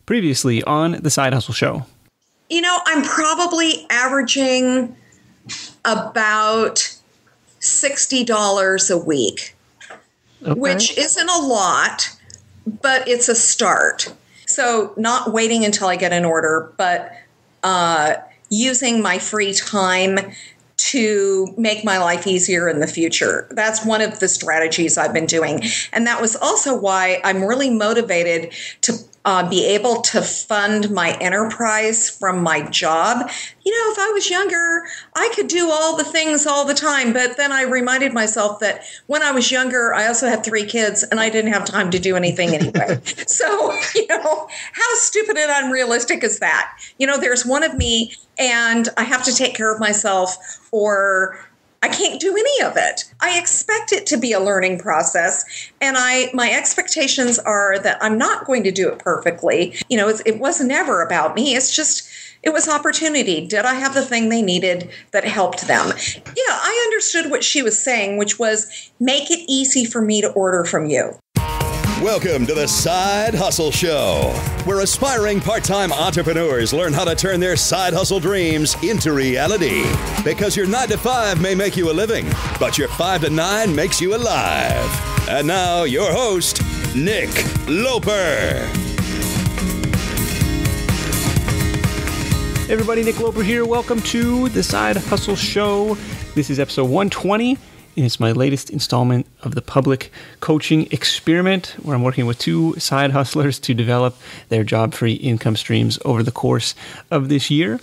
Previously on the Side Hustle Show. I'm probably averaging about $60 a week, which isn't a lot, but it's a start. So not waiting until I get an order, but using my free time to make my life easier in the future. That's one of the strategies I've been doing. And that was also why I'm really motivated to be able to fund my enterprise from my job. If I was younger, I could do all the things all the time. But then I reminded myself that when I was younger, I also had 3 kids and I didn't have time to do anything anyway. So, how stupid and unrealistic is that? There's one of me and I have to take care of myself or I can't do any of it. I expect it to be a learning process, and my expectations are that I'm not going to do it perfectly. It was never about me. It was opportunity. Did I have the thing they needed that helped them? Yeah, I understood what she was saying, which was make it easy for me to order from you. Welcome to the Side Hustle Show, where aspiring part-time entrepreneurs learn how to turn their side hustle dreams into reality. Because your 9 to 5 may make you a living, but your 5 to 9 makes you alive. And now, your host, Nick Loper. Hey everybody, Nick Loper here. Welcome to the Side Hustle Show. This is episode 120. And it's my latest installment of the public coaching experiment, where I'm working with 2 side hustlers to develop their job-free income streams over the course of this year.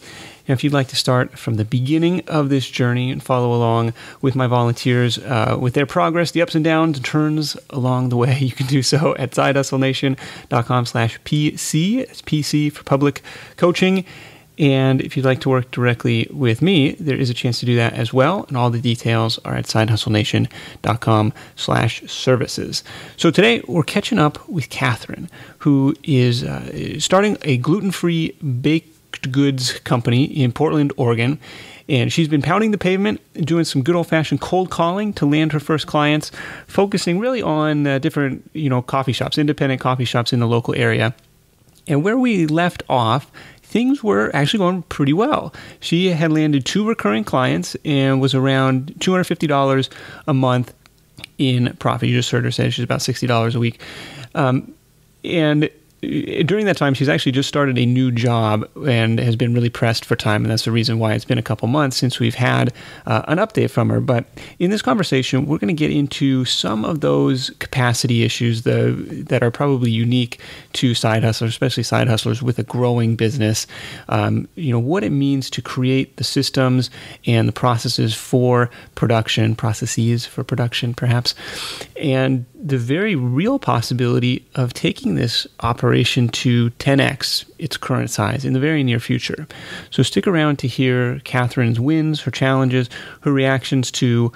And if you'd like to start from the beginning of this journey and follow along with my volunteers, with their progress, the ups and downs and turns along the way, you can do so at sidehustlenation.com/PC. It's PC for public coaching. And if you'd like to work directly with me, there is a chance to do that as well. And all the details are at sidehustlenation.com/services. So today we're catching up with Kathryn, who is starting a gluten-free baked goods company in Portland, Oregon. And she's been pounding the pavement, doing some good old-fashioned cold calling to land her first clients, focusing really on different, coffee shops, independent coffee shops in the local area. And where we left off, things were actually going pretty well. She had landed 2 recurring clients and was around $250 a month in profit. You just heard her say she's about $60 a week. And during that time, she's actually just started a new job and has been really pressed for time. And that's the reason why it's been a couple months since we've had an update from her. But in this conversation, we're going to get into some of those capacity issues that are probably unique to side hustlers, especially side hustlers with a growing business. What it means to create the systems and the processes for production, perhaps, and the very real possibility of taking this operation to 10x its current size in the very near future. So stick around to hear Kathryn's wins, her challenges, her reactions to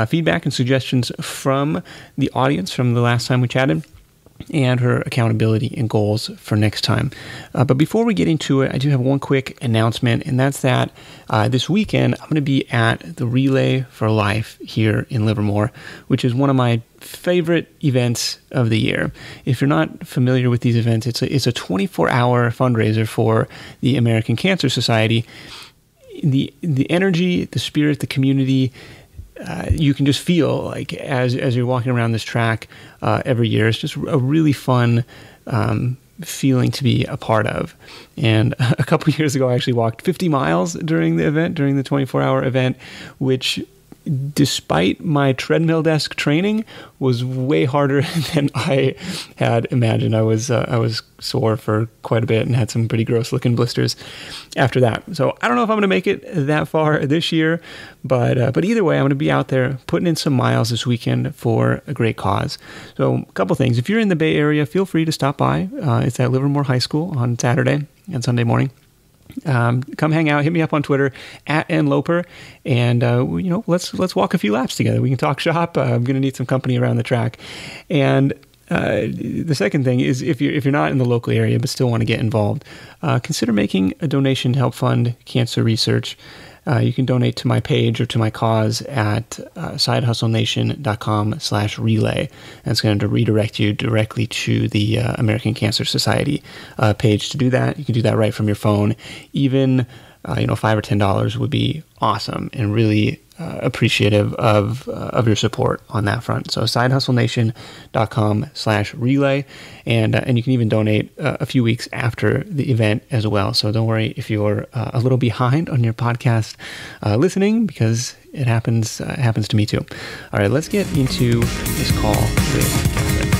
feedback and suggestions from the audience from the last time we chatted, and her accountability and goals for next time. But before we get into it, I do have one quick announcement, and that's that this weekend I'm going to be at the Relay for Life here in Livermore, which is one of my favorite events of the year. If you're not familiar with these events, it's a 24-hour fundraiser for the American Cancer Society. The energy, the spirit, the community, you can just feel like as you're walking around this track every year. It's just a really fun feeling to be a part of. And a couple of years ago, I actually walked 50 miles during the 24-hour event, which, despite my treadmill-esque training, was way harder than I had imagined. I was sore for quite a bit and had some pretty gross-looking blisters after that. So I don't know if I'm going to make it that far this year, but either way, I'm going to be out there putting in some miles this weekend for a great cause. So a couple things. If you're in the Bay Area, feel free to stop by. It's at Livermore High School on Saturday and Sunday morning. Come hang out, hit me up on Twitter at @nloper, and let's walk a few laps together. We can talk shop. I'm going to need some company around the track. And the second thing is if you're not in the local area but still want to get involved, consider making a donation to help fund cancer research. You can donate to my page or to my cause at sidehustlenation.com/relay. And it's going to redirect you directly to the American Cancer Society page to do that. You can do that right from your phone. Even $5 or $10 would be awesome and really appreciative of your support on that front. So sidehustlenation.com/relay, and you can even donate a few weeks after the event as well. So don't worry if you're a little behind on your podcast listening, because it happens to me too. All right, let's get into this call with Kathryn.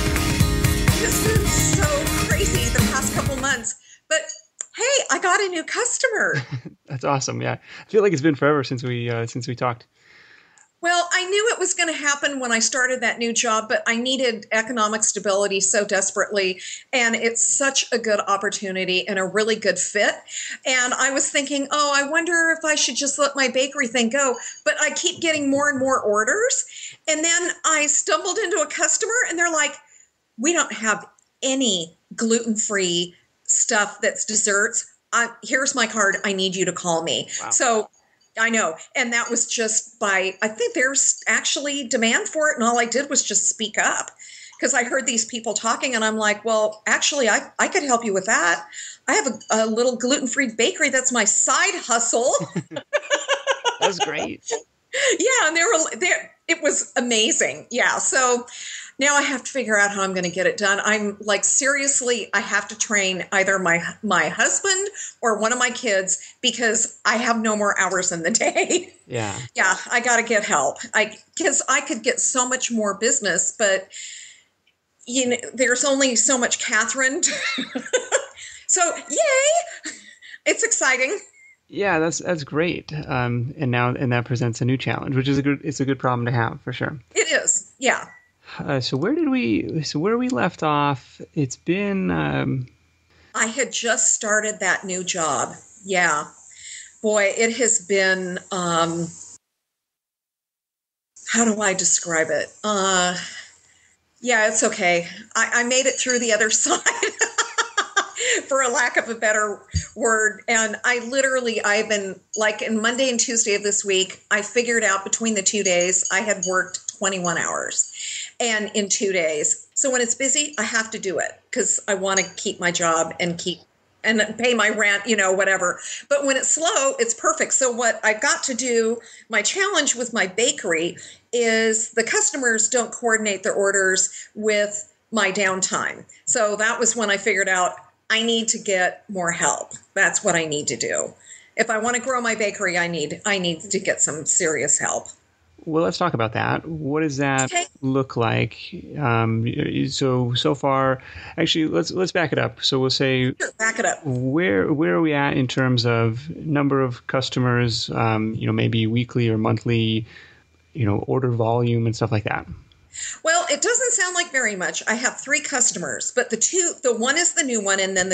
This has been so crazy the past couple months, but hey, I got a new customer. That's awesome. Yeah, I feel like it's been forever since we talked. Well, I knew it was going to happen when I started that new job, but I needed economic stability so desperately. And it's such a good opportunity and a really good fit. And I was thinking, I wonder if I should just let my bakery thing go. But I keep getting more and more orders. And then I stumbled into a customer and they're like, we don't have any gluten-free stuff that's desserts. Here's my card. I need you to call me. Wow. So I know. And that was just I think there's actually demand for it. And all I did was just speak up because I heard these people talking and I'm like, well, actually, I could help you with that. I have a little gluten-free bakery. That's my side hustle. That's great. Yeah. And it was amazing. Yeah. So now I have to figure out how I'm going to get it done. I'm like, seriously, I have to train either my husband or one of my kids because I have no more hours in the day. Yeah. Yeah, I got to get help. Because I could get so much more business, but there's only so much Kathryn. So, yay! It's exciting. Yeah, that's great. And that presents a new challenge, which is it's a good problem to have for sure. It is. Yeah. So where we left off, it's been... I had just started that new job. Yeah. Boy, it has been, how do I describe it? Yeah, it's okay. I made it through the other side, for a lack of a better word. And I've been like in Monday and Tuesday of this week, I figured out between the 2 days, I had worked 21 hours. And in 2 days. So when it's busy, I have to do it because I want to keep my job and pay my rent, whatever. But when it's slow, it's perfect. So what I've got to do, my challenge with my bakery is the customers don't coordinate their orders with my downtime. So that was when I figured out I need to get more help. That's what I need to do. If I want to grow my bakery, I need to get some serious help. Well, let's talk about that. What does that look like? So far, actually, let's back it up. So we'll say, sure, back it up. Where are we at in terms of number of customers? Maybe weekly or monthly, order volume and stuff like that. Well, it doesn't sound like very much. I have 3 customers, but the one is the new one, and then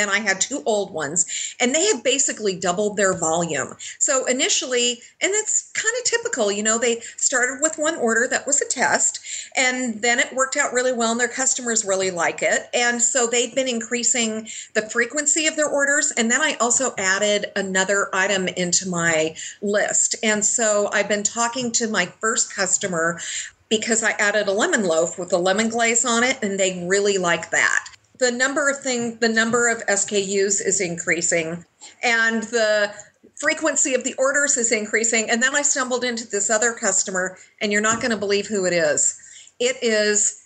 I had 2 old ones, and they had basically doubled their volume. So initially, and it's kind of typical, they started with one order that was a test, and then it worked out really well, and their customers really like it. And so they've been increasing the frequency of their orders, and then I also added another item into my list. And so I've been talking to my first customer because I added a lemon loaf with a lemon glaze on it, and they really like that. The number of SKUs is increasing, and the frequency of the orders is increasing. And then I stumbled into this other customer, and you're not going to believe who it is. It is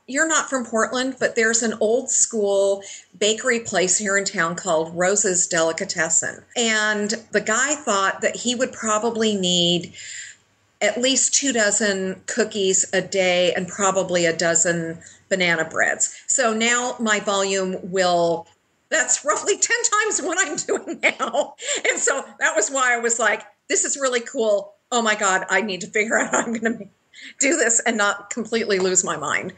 you're not from Portland, but there's an old school bakery place here in town called Rose's Delicatessen. And the guy thought that he would probably need at least 2 dozen cookies a day and probably a dozen banana breads. So now my volume that's roughly 10 times what I'm doing now. And so that was why I was like, this is really cool. Oh my God, I need to figure out how I'm going to do this and not completely lose my mind.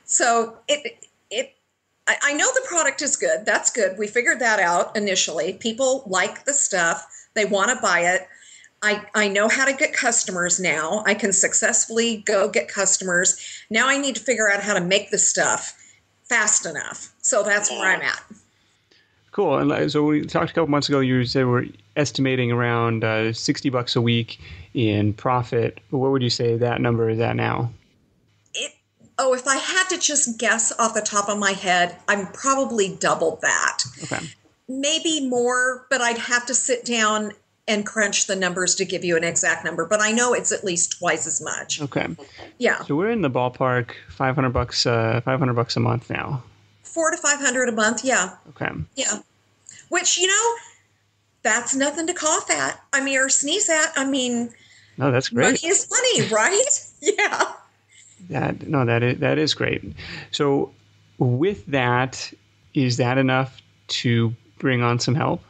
So I know the product is good. That's good. We figured that out initially. People like the stuff. They want to buy it. I know how to get customers now. I can successfully go get customers. Now I need to figure out how to make the stuff fast enough. So that's where I'm at. Cool. And so we talked a couple months ago, you said we're estimating around $60 a week in profit. What would you say that number is at now? If I had to just guess off the top of my head, I'm probably double that. Okay. Maybe more, but I'd have to sit down and crunch the numbers to give you an exact number. But I know it's at least twice as much. Okay. Yeah. So we're in the ballpark, $500 a month now. $400 to $500 a month. Yeah. Okay. Yeah. Which, that's nothing to cough at. Or sneeze at. No, that's great. Money is money, right? Yeah. That is great. So with that, is that enough to bring on some help?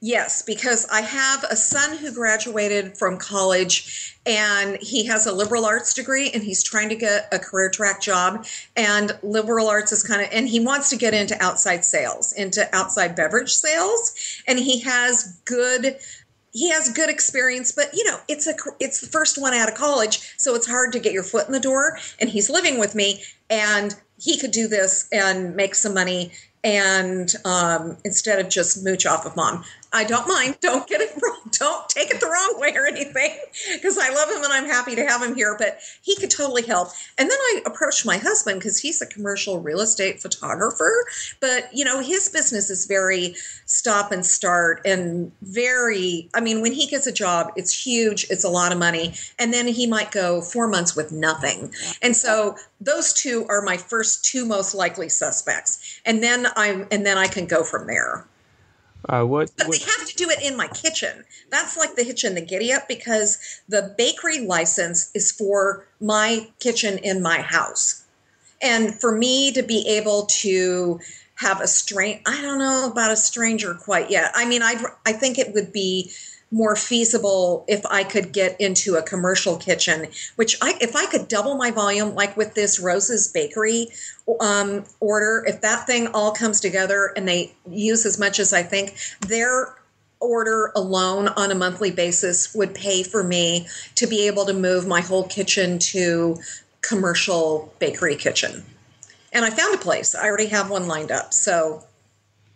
Yes, because I have a son who graduated from college and he has a liberal arts degree and he's trying to get a career track job. And liberal arts is and he wants to get into outside sales, into outside beverage sales. And he has good experience, but it's the first one out of college, so it's hard to get your foot in the door. And he's living with me, and he could do this and make some money, and instead of just mooch off of mom. I don't mind. Don't get it wrong. Don't take it the wrong way or anything, because I love him and I'm happy to have him here, but he could totally help. And then I approached my husband because he's a commercial real estate photographer, but his business is very stop and start and very, when he gets a job, it's huge. It's a lot of money. And then he might go 4 months with nothing. And so those two are my first two most likely suspects. And then I can go from there. But they have to do it in my kitchen. That's like the hitch and the giddy up, because the bakery license is for my kitchen in my house. And for me to be able to have I don't know about a stranger quite yet. I think it would be more feasible if I could get into a commercial kitchen, if I could double my volume, like with this Rose's Bakery order, if that thing all comes together and they use as much as I think, their order alone on a monthly basis would pay for me to be able to move my whole kitchen to commercial bakery kitchen. And I found a place. I already have one lined up. So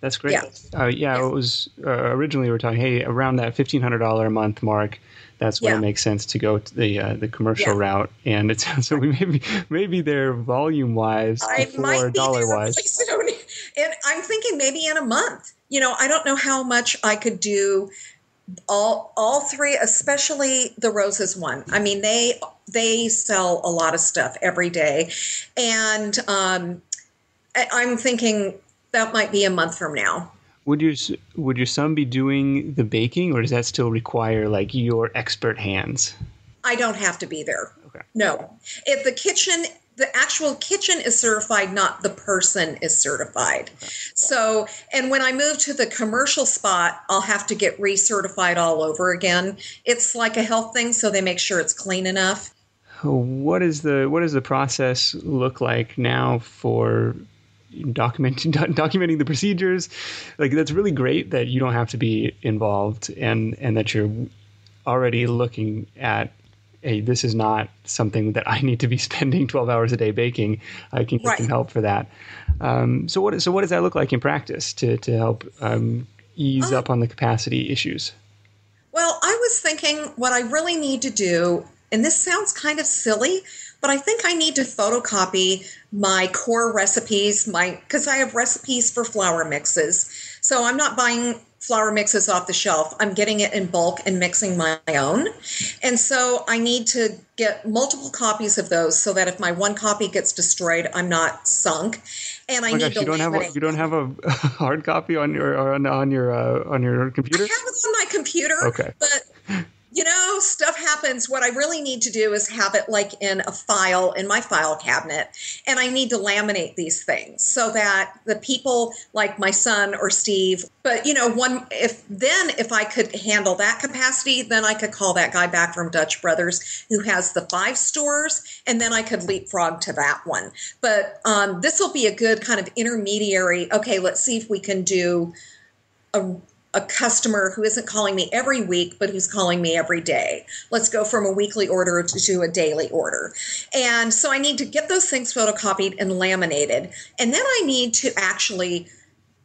that's great. Yeah. It was originally we were talking, hey, around that $1,500 a month mark. That's when it makes sense to go to the commercial route, and it sounds so maybe they're volume wise or dollar wise. And I'm thinking maybe in a month. I don't know how much I could do all three, especially the Roses one. They sell a lot of stuff every day, and I'm thinking that might be a month from now. Would your son be doing the baking, or does that still require like your expert hands? I don't have to be there. Okay. No. If the actual kitchen is certified, not the person is certified. Okay. So, and when I move to the commercial spot, I'll have to get recertified all over again. It's like a health thing, so they make sure it's clean enough. What does the process look like now for documenting the procedures? Like, that's really great that you don't have to be involved, and that you're already looking at, hey, this is not something that I need to be spending 12 hours a day baking. I can get some help for that. So what does that look like in practice to help ease up on the capacity issues? Well, I was thinking what I really need to do, and this sounds kind of silly, but I think I need to photocopy my core recipes, because I have recipes for flour mixes. So I'm not buying flour mixes off the shelf. I'm getting it in bulk and mixing my own. And so I need to get multiple copies of those so that if my one copy gets destroyed, I'm not sunk. And you don't have a hard copy on your computer? I have it on my computer. Okay. But stuff happens. What I really need to do is have it like in a file in my file cabinet, and I need to laminate these things so that the people like my son or Steve, but if I could handle that capacity, then I could call that guy back from Dutch Brothers who has the 5 stores, and then I could leapfrog to that one. But this will be a good kind of intermediary. Okay, let's see if we can do a customer who isn't calling me every week, but who's calling me every day. Let's go from a weekly order to a daily order. And so I need to get those things photocopied and laminated. And then I need to actually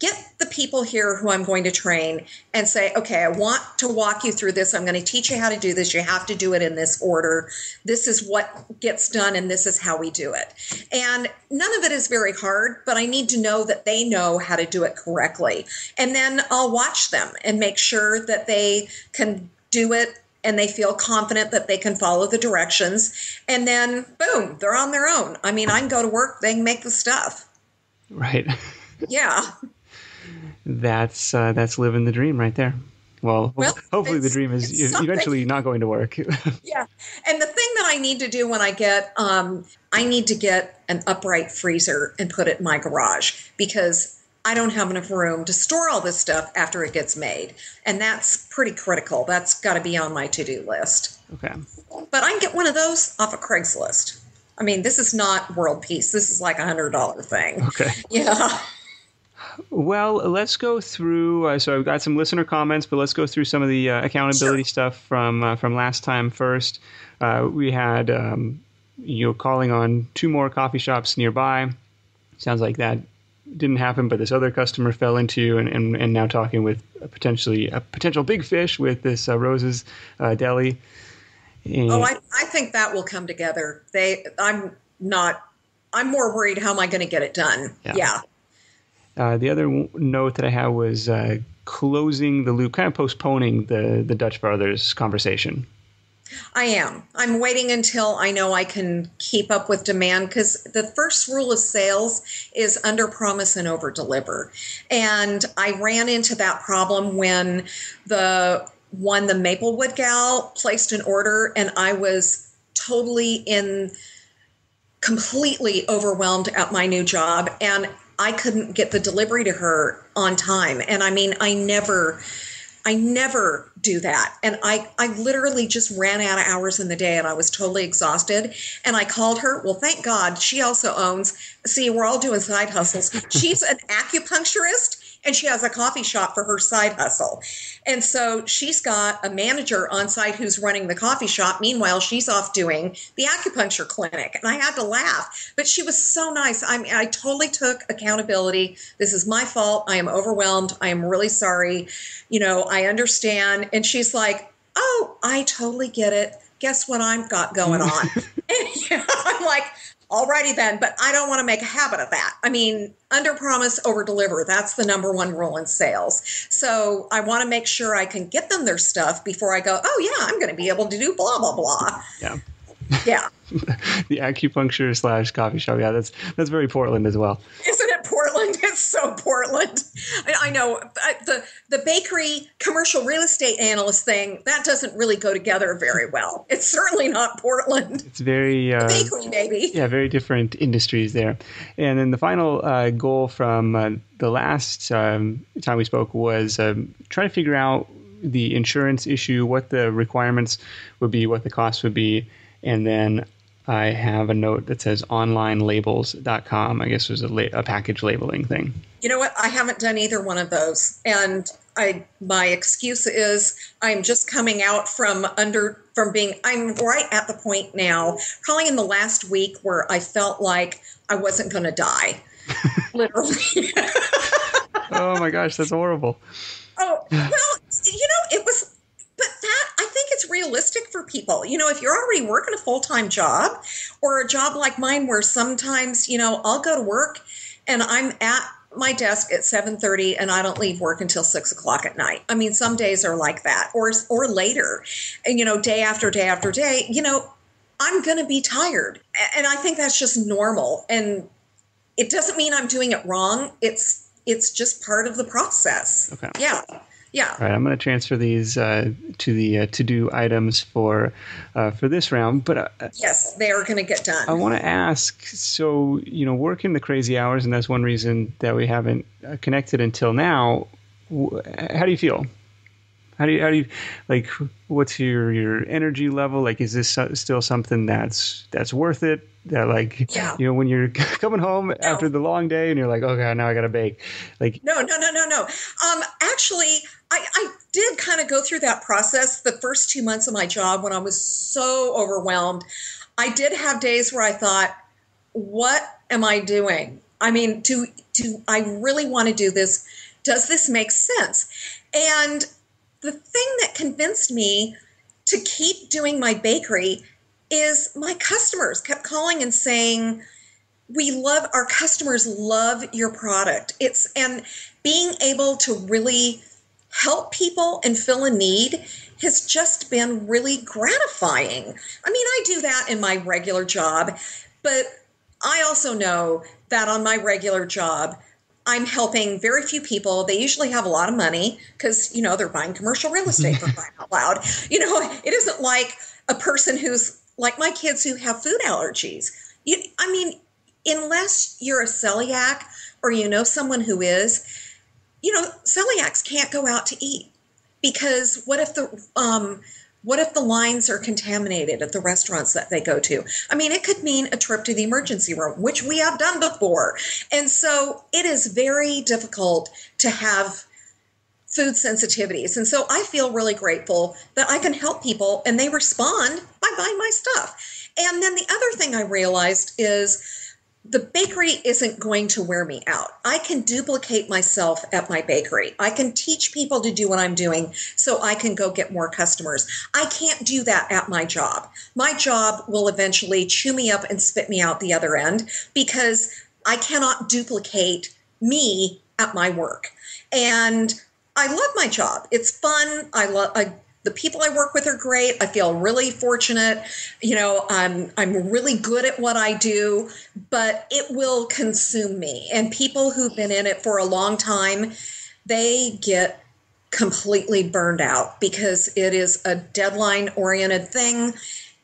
get the people here who I'm going to train and say, okay, I want to walk you through this. I'm going to teach you how to do this. You have to do it in this order. This is what gets done, and this is how we do it. And none of it is very hard, but I need to know that they know how to do it correctly. And then I'll watch them and make sure that they can do it and they feel confident that they can follow the directions. And then, boom, they're on their own. I mean, I can go to work, they can make the stuff. Right. Yeah. That's living the dream right there. Well, hopefully the dream is eventually not going to work. Yeah. And the thing that I need to do when I get, I need to get an upright freezer and put it in my garage because I don't have enough room to store all this stuff after it gets made. And that's pretty critical. That's got to be on my to-do list. Okay. But I can get one of those off of Craigslist. I mean, this is not world peace. This is like $100 thing. Okay. Yeah. Well, let's go through. So I've got some listener comments, but let's go through some of the accountability stuff from last time first. We had calling on 2 more coffee shops nearby. Sounds like that didn't happen, but this other customer fell into and now talking with a potential big fish with this Rose's Deli. And I think that will come together. I'm more worried how am I going to get it done. Yeah. The other note that I had was closing the loop, kind of postponing the Dutch Brothers conversation. I am. I'm waiting until I know I can keep up with demand because the first rule of sales is under promise and over deliver. And I ran into that problem when the Maplewood gal placed an order and I was completely overwhelmed at my new job and I couldn't get the delivery to her on time. And I mean, I never do that. And I literally just ran out of hours in the day and I was totally exhausted. And I called her. Well, thank God she also we're all doing side hustles. She's an acupuncturist and she has a coffee shop for her side hustle. And so she's got a manager on site who's running the coffee shop. Meanwhile, she's off doing the acupuncture clinic. And I had to laugh, but she was so nice. I mean, I totally took accountability. This is my fault. I am overwhelmed. I am really sorry. I understand. And she's like, oh, I totally get it. Guess what I've got going on? And I'm like, alrighty then, but I don't want to make a habit of that. I mean, under promise, over deliver. That's the number one rule in sales. So I want to make sure I can get them their stuff before I go, oh yeah, I'm going to be able to do blah, blah, blah. Yeah. Yeah. The acupuncture / coffee shop. Yeah, that's very Portland as well. Isn't it Portland? It's so Portland. I know the bakery commercial real estate analyst thing, that doesn't really go together very well. It's certainly not Portland. It's very bakery, baby. Yeah, very different industries there. And then the final goal from the last time we spoke was trying to figure out the insurance issue, what the requirements would be, what the costs would be. And then I have a note that says onlinelabels.com. I guess it was a package labeling thing. You know what? I haven't done either one of those. And my excuse is I'm just coming out I'm right at the point now, probably in the last week where I felt like I wasn't going to die. Literally. Oh my gosh, that's horrible. Oh, well, it was. But I think it's realistic for people. If you're already working a full-time job or a job like mine where sometimes, I'll go to work and I'm at my desk at 7:30 and I don't leave work until 6 o'clock at night. I mean, some days are like that or later. And, day after day after day, I'm going to be tired. And I think that's just normal. And it doesn't mean I'm doing it wrong. It's just part of the process. Okay. Yeah. Yeah. All right. I'm going to transfer these to the to-do items for this round. But yes, they are going to get done. I want to ask, so, working the crazy hours, and that's one reason that we haven't connected until now. How do you feel? How do you like? What's your energy level? Like, is this still something that's worth it? That like, Yeah. When you're coming home after the long day and you're like, oh God, now I got to bake. Like, no. Actually, I did kind of go through that process the first 2 months of my job when I was so overwhelmed. I did have days where I thought, what am I doing? I mean, do I really want to do this? Does this make sense? And the thing that convinced me to keep doing my bakery is my customers kept calling and saying, our customers love your product. And being able to really help people and fill a need has just been really gratifying. I mean, I do that in my regular job, but I also know that on my regular job, I'm helping very few people. They usually have a lot of money because, they're buying commercial real estate for crying out loud. It isn't like a person who's like my kids who have food allergies. Unless you're a celiac or someone who is, celiacs can't go out to eat because what if the lines are contaminated at the restaurants that they go to? I mean, it could mean a trip to the emergency room, which we have done before. And so it is very difficult to have food sensitivities. And so I feel really grateful that I can help people and they respond by buying my stuff. And then the other thing I realized is the bakery isn't going to wear me out. I can duplicate myself at my bakery. I can teach people to do what I'm doing so I can go get more customers. I can't do that at my job. My job will eventually chew me up and spit me out the other end because I cannot duplicate me at my work. And I love my job. It's fun. The people I work with are great. I feel really fortunate. I'm really good at what I do, but it will consume me. And people who've been in it for a long time, they get completely burned out because it is a deadline-oriented thing,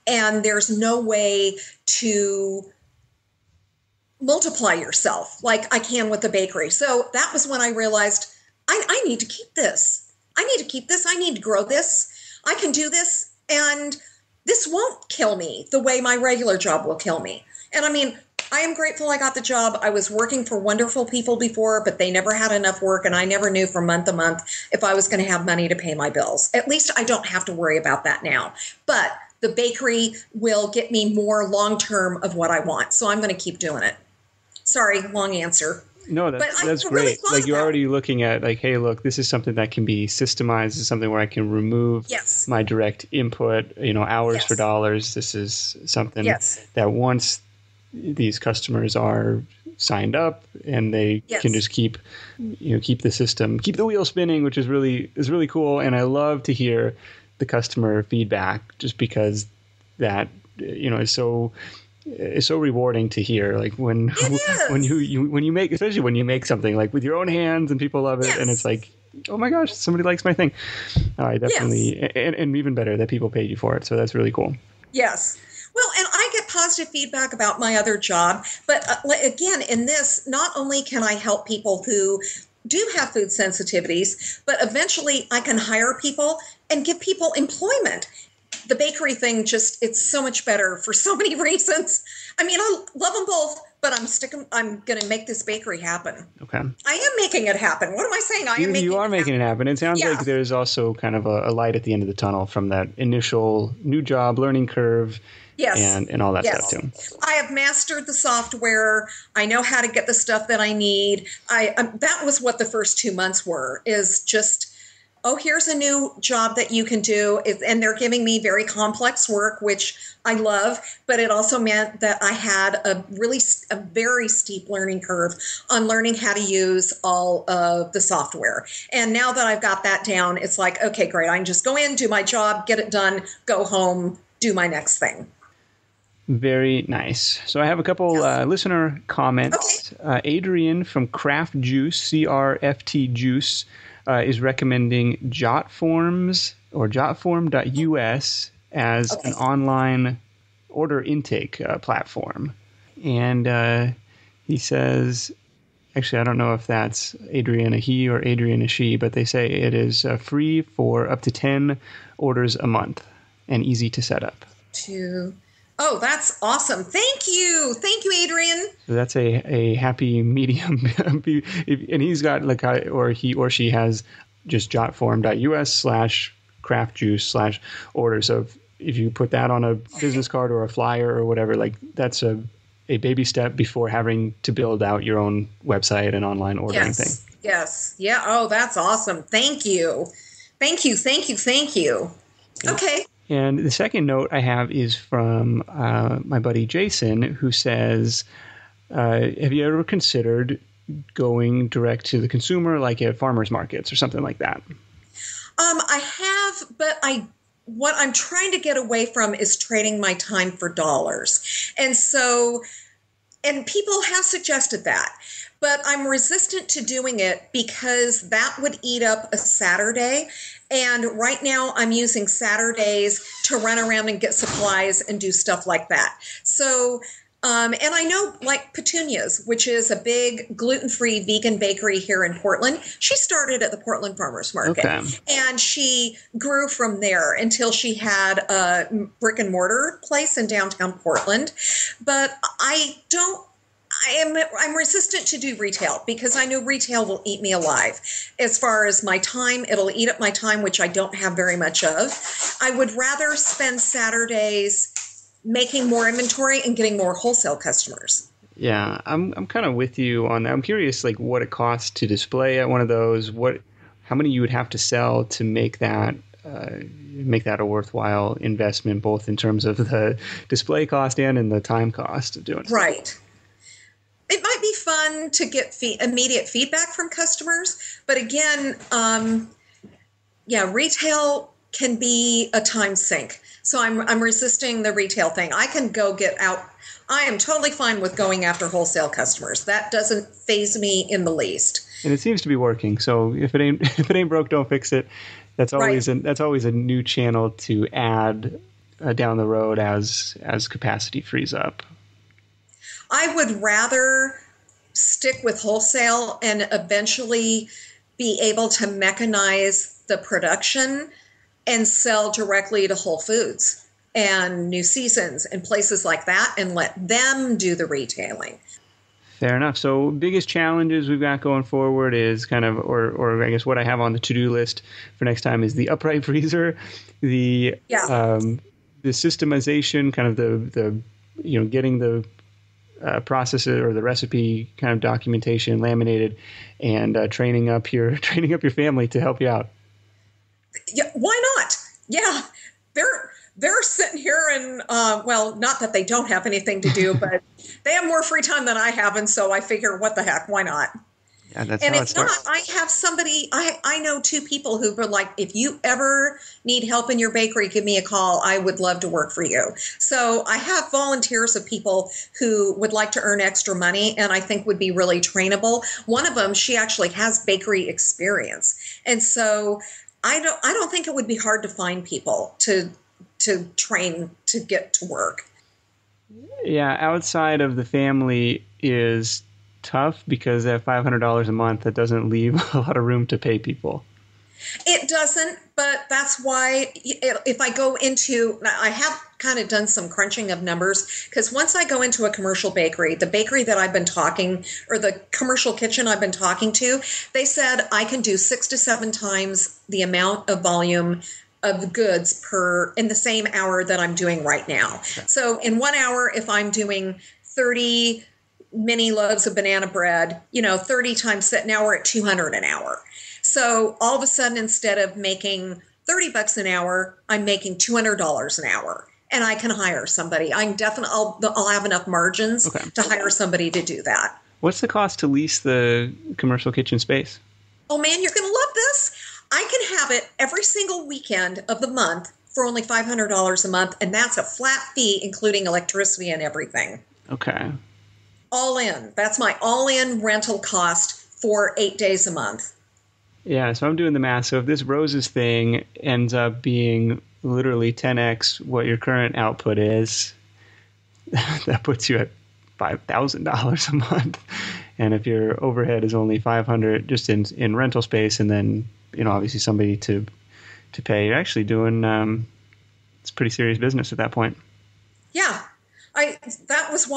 and there's no way to multiply yourself like I can with the bakery. So that was when I realized I need to keep this. I need to keep this. I need to grow this. I can do this. And this won't kill me the way my regular job will kill me. And I mean, I am grateful I got the job. I was working for wonderful people before, but they never had enough work. And I never knew from month to month if I was going to have money to pay my bills. At least I don't have to worry about that now. But the bakery will get me more long-term of what I want. So I'm going to keep doing it. Sorry, long answer. No, that's great. Really like you're already looking at like, hey, look, this is something that can be systemized. This is something where I can remove my direct input, hours for dollars. This is something that once these customers are signed up and they can just keep the system, keep the wheel spinning, which is really cool. And I love to hear the customer feedback just because that, is so. It's so rewarding to hear, like when you make, especially when you make something like with your own hands and people love it, and it's like, oh my gosh, somebody likes my thing. I definitely, and even better that people paid you for it. So that's really cool. Yes. Well, and I get positive feedback about my other job, but again, in this, not only can I help people who do have food sensitivities, but eventually I can hire people and give people employment. The bakery thing it's so much better for so many reasons. I mean, I love them both, but I'm going to make this bakery happen. Okay. I am making it happen. What am I saying? You are making it happen. It sounds like there's also kind of a light at the end of the tunnel from that initial new job learning curve. Yes. And all that stuff too. I have mastered the software. I know how to get the stuff that I need. That was what the first 2 months were, is just, here's a new job that you can do. And they're giving me very complex work, which I love, but it also meant that I had a very steep learning curve on learning how to use all of the software. And now that I've got that down, it's like, okay, great. I can just go in, do my job, get it done, go home, do my next thing. Very nice. So I have a couple listener comments. Okay. Adrian from Craft Juice, CRFT Juice, is recommending Jotforms or Jotform.us as an online order intake platform. And he says Actually, I don't know if that's Adrian a he or Adrian a she, but they say it is free for up to 10 orders a month and easy to set up. Oh, that's awesome. Thank you. Thank you, Adrian. So that's a happy medium. And he's got or he or she has just jotform.us/craft juice/order. So if you put that on a business card or a flyer or whatever, that's a baby step before having to build out your own website and online ordering thing. Yes. Yeah. Oh, that's awesome. Thank you. Thank you. Thank you. Thank you. Okay. And the second note I have is from my buddy Jason, who says, have you ever considered going direct to the consumer, like at farmers markets or something like that? I have, but what I'm trying to get away from is trading my time for dollars. And people have suggested that, but I'm resistant to doing it because that would eat up a Saturday. And right now I'm using Saturdays to run around and get supplies and do stuff like that. So, and I know like Petunia's, which is a big gluten-free vegan bakery here in Portland. She started at the Portland Farmers Market, and she grew from there until she had a brick and mortar place in downtown Portland. But I'm resistant to do retail because I know retail will eat me alive. As far as my time, it'll eat up my time, which I don't have very much of. I would rather spend Saturdays making more inventory and getting more wholesale customers. Yeah, I'm kind of with you on that. I'm curious, like, what it costs to display at one of those. How many you would have to sell to make that a worthwhile investment, both in terms of the display cost and in the time cost of doing it. Right. It might be fun to get immediate feedback from customers, but again, retail can be a time sink. So I'm resisting the retail thing. I can go get out. I am totally fine with going after wholesale customers. That doesn't faze me in the least. And it seems to be working. So if it ain't broke, don't fix it. That's always a new channel to add down the road as capacity frees up. I would rather stick with wholesale and eventually be able to mechanize the production and sell directly to Whole Foods and New Seasons and places like that and let them do the retailing. Fair enough. So biggest challenges we've got going forward is kind of, or I guess what I have on the to-do list for next time is the upright freezer, the systemization, kind of the getting the process or the recipe kind of documentation laminated, and training up your family to help you out. Yeah, why not? Yeah, they're sitting here and not that they don't have anything to do, but they have more free time than I have, and so I figure, what the heck, why not? Yeah, that's and how if it starts. not, I have somebody. I know two people who were like, if you ever need help in your bakery, give me a call. I would love to work for you. So I have volunteers of people who would like to earn extra money, and I think would be really trainable. One of them, she actually has bakery experience, and so I don't think it would be hard to find people to train to get to work. Yeah, outside of the family is tough because at $500 a month, that doesn't leave a lot of room to pay people. It doesn't, but that's why if I go into, I have kind of done some crunching of numbers, because once I go into a commercial bakery, the bakery that I've been talking, or the commercial kitchen I've been talking to, they said I can do 6 to 7 times the amount of volume of goods in the same hour that I'm doing right now. Okay. So in 1 hour, if I'm doing 30 mini loaves of banana bread, 30 times that, now we're at 200 an hour. So all of a sudden, instead of making $30 an hour, I'm making $200 an hour, and I can hire somebody. I'll have enough margins to hire somebody to do that. What's the cost to lease the commercial kitchen space? Oh man, you're going to love this. I can have it every single weekend of the month for only $500 a month, and that's a flat fee, including electricity and everything. Okay. All in. That's my all-in rental cost for 8 days a month. Yeah, so I'm doing the math. So if this Roses thing ends up being literally 10x what your current output is, that puts you at $5,000 a month. And if your overhead is only $500 just in rental space, and then, obviously somebody to pay, you're actually doing, it's pretty serious business at that point. Yeah. That was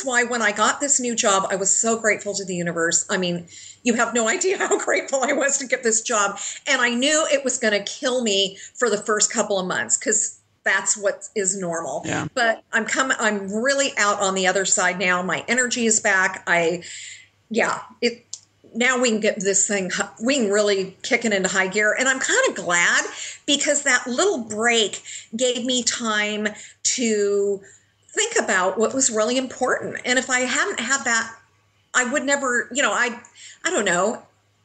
why when I got this new job, I was so grateful to the universe. I mean, you have no idea how grateful I was to get this job. And I knew it was going to kill me for the first couple of months because that's what is normal. Yeah. But I'm really out on the other side now. My energy is back. Now we can get this thing, we can really kick it into high gear. And I'm kind of glad because that little break gave me time to think about what was really important. And if I hadn't had that, I would never, I don't know,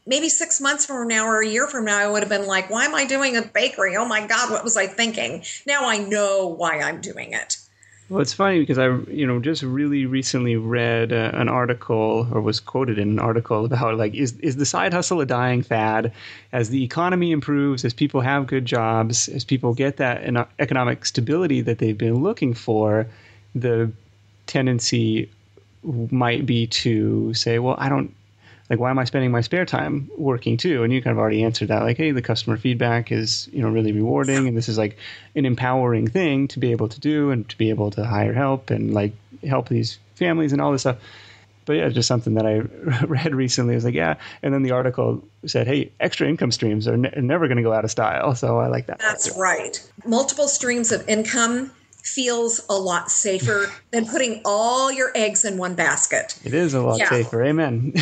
maybe 6 months from now or a year from now, I would have been like, why am I doing a bakery? Oh my God, what was I thinking? Now I know why I'm doing it. Well, it's funny because I, just really recently read an article, or was quoted in an article about is the side hustle a dying fad? As the economy improves, as people have good jobs, as people get that economic stability that they've been looking for, the tendency might be to say, well, why am I spending my spare time working too? And you kind of already answered that, hey, the customer feedback is, really rewarding. And this is an empowering thing to be able to do and to be able to hire help and help these families and all this stuff. But yeah, it's just something that I read recently. I was yeah. And then the article said, hey, extra income streams are never going to go out of style. So I like that. That's right. Multiple streams of income feels a lot safer than putting all your eggs in one basket. It is a lot safer. Amen.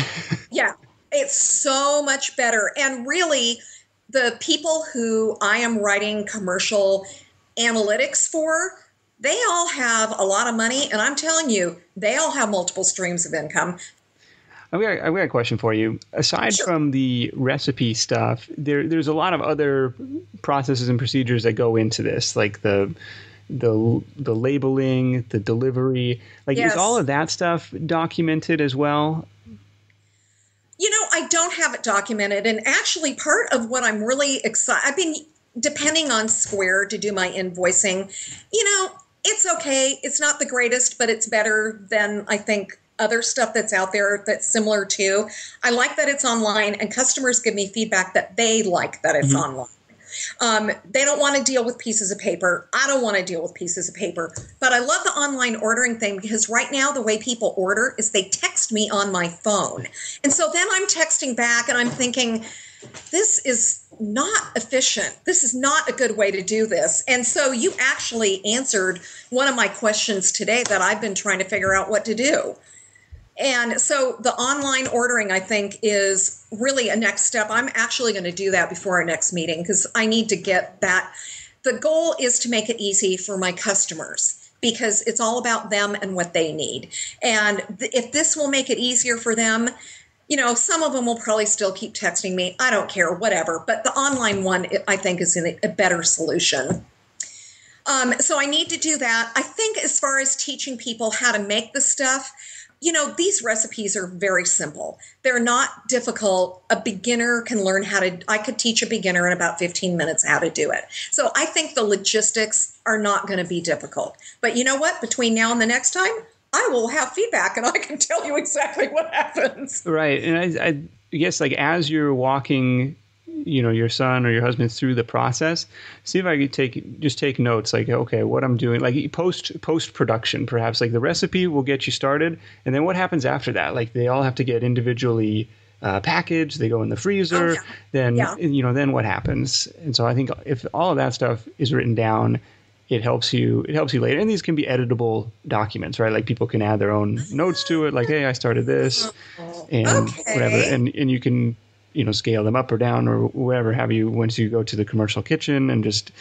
Yeah, it's so much better. And really, the people who I am writing commercial analytics for, they all have a lot of money. And I'm telling you, they all have multiple streams of income. I've got a question for you. Aside from the recipe stuff, there's a lot of other processes and procedures that go into this, like the labeling, the delivery, Yes. Is all of that stuff documented as well? I don't have it documented. And actually part of what I'm really excited, I've been depending on Square to do my invoicing. It's okay. It's not the greatest, but it's better than I think other stuff that's out there that's similar to. I like that it's online and customers give me feedback that they like that it's online. They don't want to deal with pieces of paper. I don't want to deal with pieces of paper. But I love the online ordering thing because right now the way people order is they text me on my phone. And so then I'm texting back and I'm thinking, this is not efficient. This is not a good way to do this. And so you actually answered one of my questions today that I've been trying to figure out what to do. And so the online ordering, I think, is really a next step. I'm actually going to do that before our next meeting because I need to get that. The goal is to make it easy for my customers because it's all about them and what they need. And if this will make it easier for them, some of them will probably still keep texting me. I don't care, whatever. But the online one, I think, is a better solution. So I need to do that. I think as far as teaching people how to make the stuff, these recipes are very simple. They're not difficult. A beginner can learn I could teach a beginner in about 15 minutes how to do it. So I think the logistics are not going to be difficult. But you know what? Between now and the next time, I will have feedback and I can tell you exactly what happens. Right. And I guess as you're walking your son or your husband through the process, see if I could take notes, okay, what I'm doing, post production, perhaps the recipe will get you started. And then what happens after that? They all have to get individually packaged. They go in the freezer. Then what happens? And so I think if all of that stuff is written down, it helps you later. And these can be editable documents, right? People can add their own notes to it. Hey, I started this and whatever. And you can, scale them up or down or whatever have you once you go to the commercial kitchen. And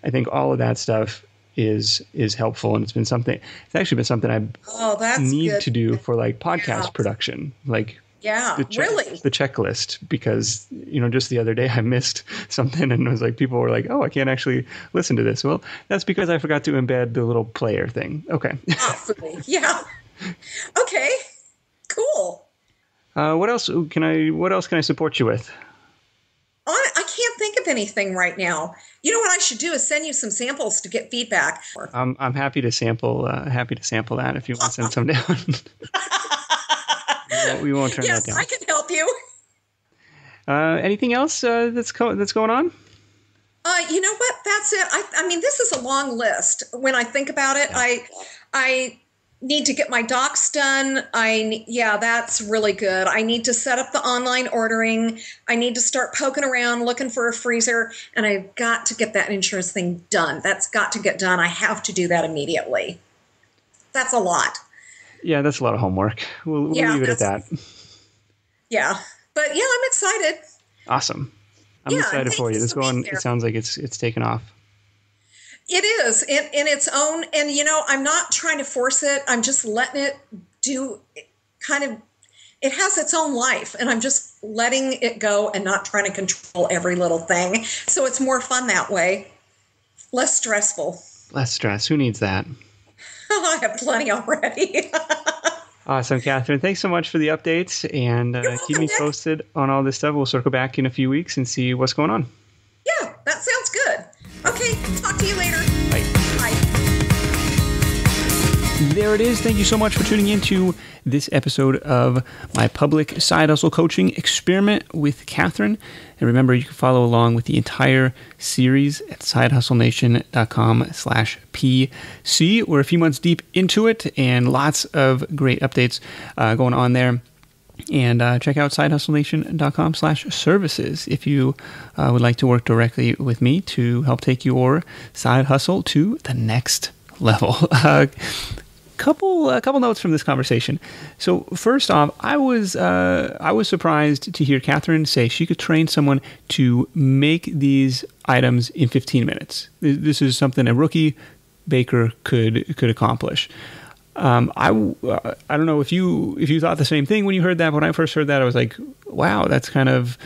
I think all of that stuff is helpful. And it's actually been something I need to do for podcast production. Really? The checklist, because, just the other day I missed something and it was people were oh, I can't actually listen to this. Well, that's because I forgot to embed the little player thing. Okay. Yeah. Okay. Cool. What else can I support you with? I can't think of anything right now. You know what I should do is send you some samples to get feedback. I'm happy to sample that if you want to send some down. We won't turn that down. Yes, I can help you. Anything else that's going on? You know what? That's it. I mean, this is a long list. When I think about it, I need to get my docs done. That's really good. I need to set up the online ordering. I need to start poking around, looking for a freezer, and I've got to get that insurance thing done. That's got to get done. I have to do that immediately. That's a lot. Yeah, that's a lot of homework. We'll leave it at that. Yeah. But yeah, I'm excited. Awesome. I'm excited for you. It sounds like it's taken off. It is in its own, and I'm not trying to force it. I'm just letting it do it has its own life, and I'm just letting it go and not trying to control every little thing. So it's more fun that way. Less stressful. Less stress. Who needs that? I have plenty already. Awesome, Kathryn. Thanks so much for the updates, and keep me posted on all this stuff. We'll circle back in a few weeks and see what's going on. Yeah, that sounds good. Okay, talk to you later. Bye. Bye. There it is. Thank you so much for tuning in to this episode of my public side hustle coaching experiment with Kathryn. And remember, you can follow along with the entire series at sidehustlenation.com/PC. We're a few months deep into it and lots of great updates going on there. And check out sidehustlenation.com/services if you would like to work directly with me to help take your side hustle to the next level. Couple notes from this conversation. So first off, I was surprised to hear Kathryn say she could train someone to make these items in 15 minutes. This is something a rookie baker could accomplish. I don't know if you thought the same thing when you heard that. When I first heard that, I was like, wow, that's kind of.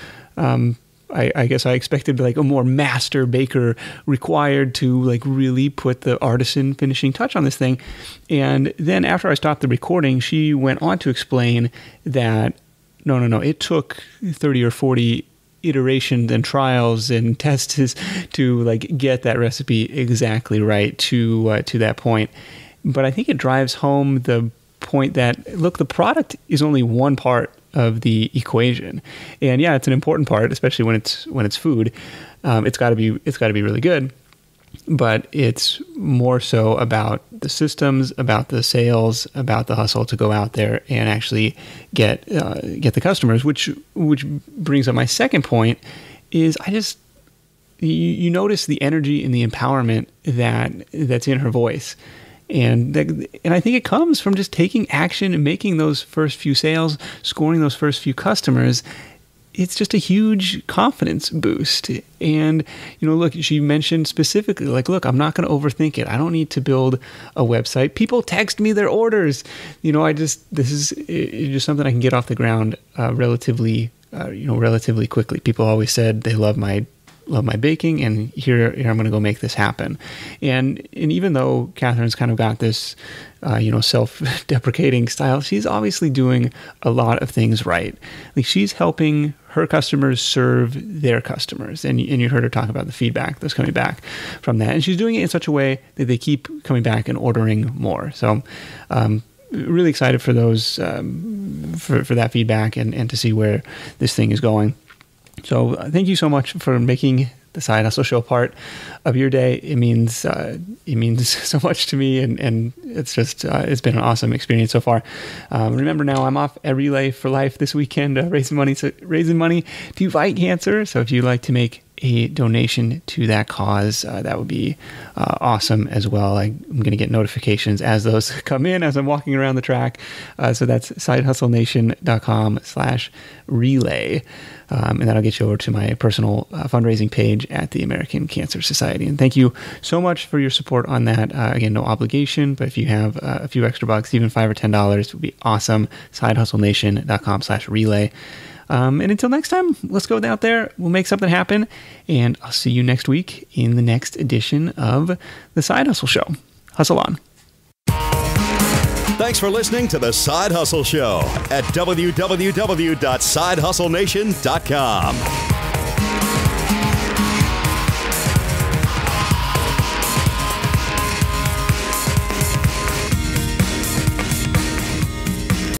I guess I expected like a more master baker required to like really put the artisan finishing touch on this thing. And then after I stopped the recording, she went on to explain that no, it took 30 or 40 iterations and trials and tests to like get that recipe exactly right to that point. But I think it drives home the point that, look, the product is only one part of the equation, and yeah, it's an important part, especially when it's food. It's got to be really good, but it's more so about the systems, about the sales, about the hustle to go out there and actually get the customers. Which brings up my second point is you notice the energy and the empowerment that's in her voice. And I think it comes from just taking action and making those first few sales, scoring those first few customers. It's just a huge confidence boost. And, look, she mentioned specifically, like, look, I'm not going to overthink it. I don't need to build a website. People text me their orders. This is just something I can get off the ground relatively quickly. People always said they love my baking, and here I'm going to go make this happen. And even though Kathryn's kind of got this, self-deprecating style, she's obviously doing a lot of things right. Like, she's helping her customers serve their customers. And you heard her talk about the feedback that's coming back from that. And she's doing it in such a way that they keep coming back and ordering more. So, really excited for those, for that feedback and to see where this thing is going. So thank you so much for making the Side Hustle Show part of your day. It means so much to me, and it's just it's been an awesome experience so far. Remember, now I'm off at Relay for Life this weekend, raising money to fight cancer. So if you'd like to make a donation to that cause, that would be awesome as well. I'm going to get notifications as those come in as I'm walking around the track. So that's sidehustlenation.com/relay. And that'll get you over to my personal fundraising page at the American Cancer Society. And thank you so much for your support on that. Again, no obligation, but if you have a few extra bucks, even $5 or $10 would be awesome. sidehustlenation.com/relay. And until next time, let's go out there. We'll make something happen. And I'll see you next week in the next edition of The Side Hustle Show. Hustle on. Thanks for listening to The Side Hustle Show at www.sidehustlenation.com.